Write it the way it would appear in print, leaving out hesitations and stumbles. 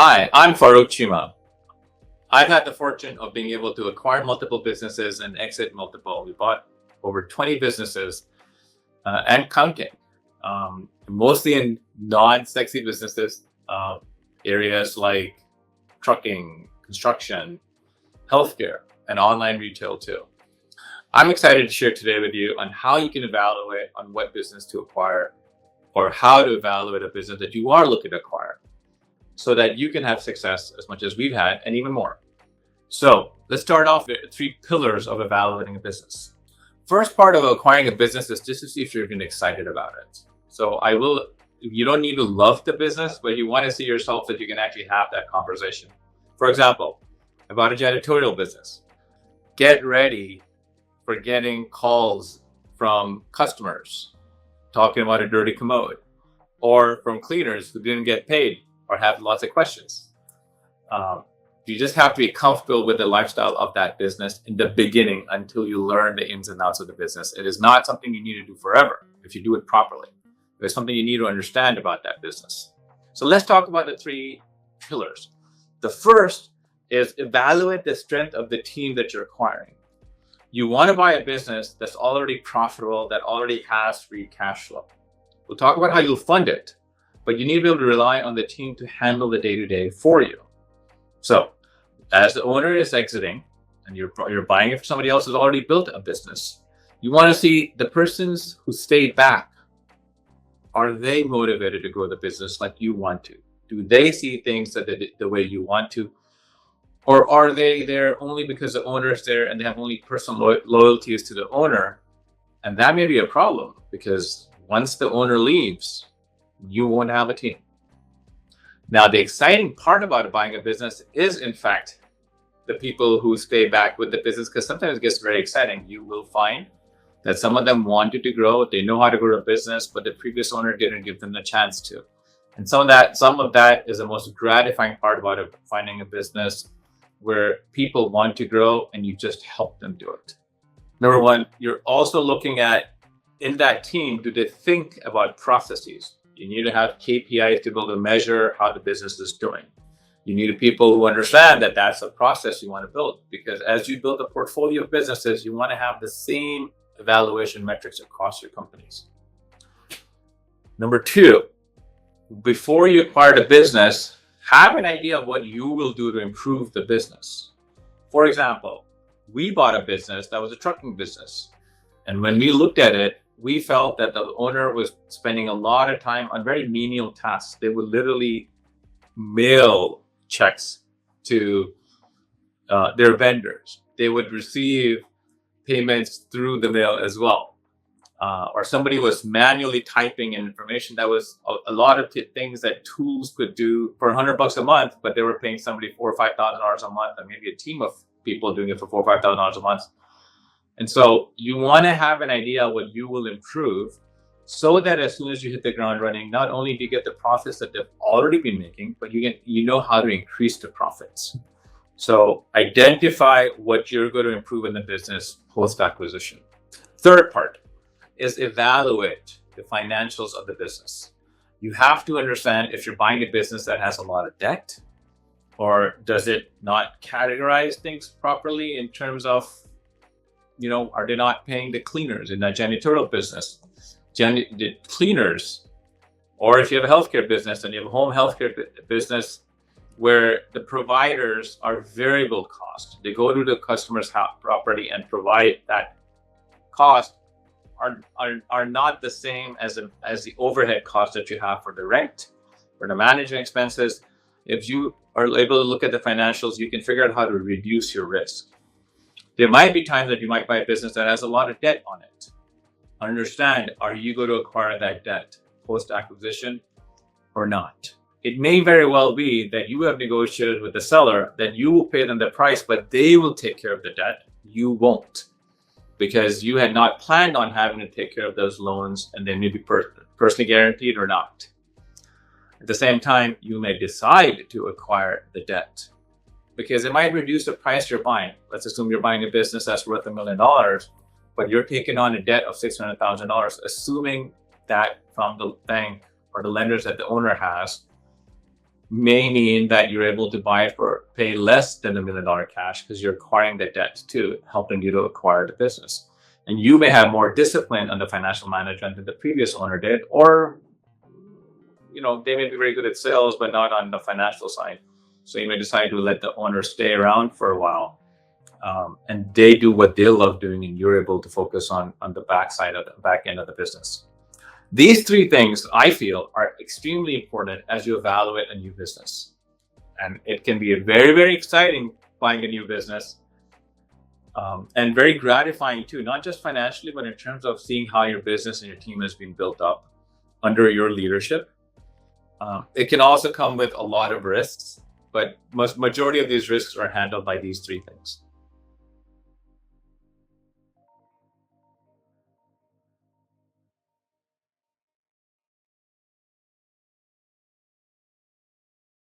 Hi, I'm Farooq Cheema. I've had the fortune of being able to acquire multiple businesses and exit multiple. We bought over 20 businesses and counting, mostly in non-sexy businesses, areas like trucking, construction, healthcare, and online retail too. I'm excited to share today with you on how you can evaluate on what business to acquire or how to evaluate a business that you are looking to acquire, so that you can have success as much as we've had and even more. So let's start off with 3 pillars of evaluating a business. First part of acquiring a business is just to see if you're even excited about it. So you don't need to love the business, but you want to see yourself that you can actually have that conversation. For example, about a janitorial business, get ready for getting calls from customers talking about a dirty commode, or from cleaners who didn't get paid or have lots of questions. You just have to be comfortable with the lifestyle of that business in the beginning until you learn the ins and outs of the business. It is not something you need to do forever if you do it properly. There's something you need to understand about that business. So let's talk about the 3 pillars. The first is evaluate the strength of the team that you're acquiring. You want to buy a business that's already profitable, that already has free cash flow. We'll talk about how you'll fund it, but you need to be able to rely on the team to handle the day-to-day for you. So as the owner is exiting and you're buying it for somebody else who's already built a business, you want to see the persons who stayed back. Are they motivated to grow the business like you want to? Do they see things the way you want to? Or are they there only because the owner is there and they have only personal loyalties to the owner? And that may be a problem, because once the owner leaves, you won't have a team. Now, the exciting part about buying a business is, in fact, the people who stay back with the business, because sometimes it gets very exciting. You will find that some of them wanted to grow, they know how to grow a business, but the previous owner didn't give them the chance to. And some of that is the most gratifying part about it, finding a business where people want to grow and you just help them do it. Number 1, you're also looking at, in that team, do they think about processes? You need to have KPIs to be able to measure how the business is doing. You need people who understand that that's a process you want to build, because as you build a portfolio of businesses, you want to have the same evaluation metrics across your companies. Number 2, before you acquire the business, have an idea of what you will do to improve the business. For example, we bought a business that was a trucking business. And when we looked at it, we felt that the owner was spending a lot of time on very menial tasks. They would literally mail checks to their vendors. They would receive payments through the mail as well. Or somebody was manually typing in information. That was a lot of things that tools could do for $100 a month, but they were paying somebody $4,000 or $5,000 a month, and maybe a team of people doing it for $4,000 or $5,000 a month. And so you want to have an idea what you will improve, so that as soon as you hit the ground running, not only do you get the profits that they've already been making, but you know how to increase the profits. So identify what you're going to improve in the business post-acquisition. Third part is evaluate the financials of the business. You have to understand if you're buying a business that has a lot of debt, or does it not categorize things properly in terms of, are they not paying the cleaners in that janitorial business? The cleaners, or if you have a healthcare business and you have a home healthcare business where the providers are variable cost, they go to the customer's property and provide that cost, are not the same as the overhead cost that you have for the rent, for the management expenses. If you are able to look at the financials, you can figure out how to reduce your risk. There might be times that you might buy a business that has a lot of debt on it. Understand, are you going to acquire that debt post-acquisition or not? It may very well be that you have negotiated with the seller that you will pay them the price, but they will take care of the debt. You won't, because you had not planned on having to take care of those loans, and they may be personally guaranteed or not. At the same time, you may decide to acquire the debt because it might reduce the price you're buying. Let's assume you're buying a business that's worth $1 million, but you're taking on a debt of $600,000, assuming that from the bank or the lenders that the owner has, may mean that you're able to pay less than $1 million cash because you're acquiring the debt too, helping you to acquire the business. And you may have more discipline on the financial management than the previous owner did, or they may be very good at sales, but not on the financial side. So you may decide to let the owner stay around for a while, and they do what they love doing, and you're able to focus on the back end of the business. These three things, I feel, are extremely important as you evaluate a new business. And it can be very, very exciting buying a new business, and very gratifying too, not just financially, but in terms of seeing how your business and your team has been built up under your leadership. It can also come with a lot of risks, but majority of these risks are handled by these three things.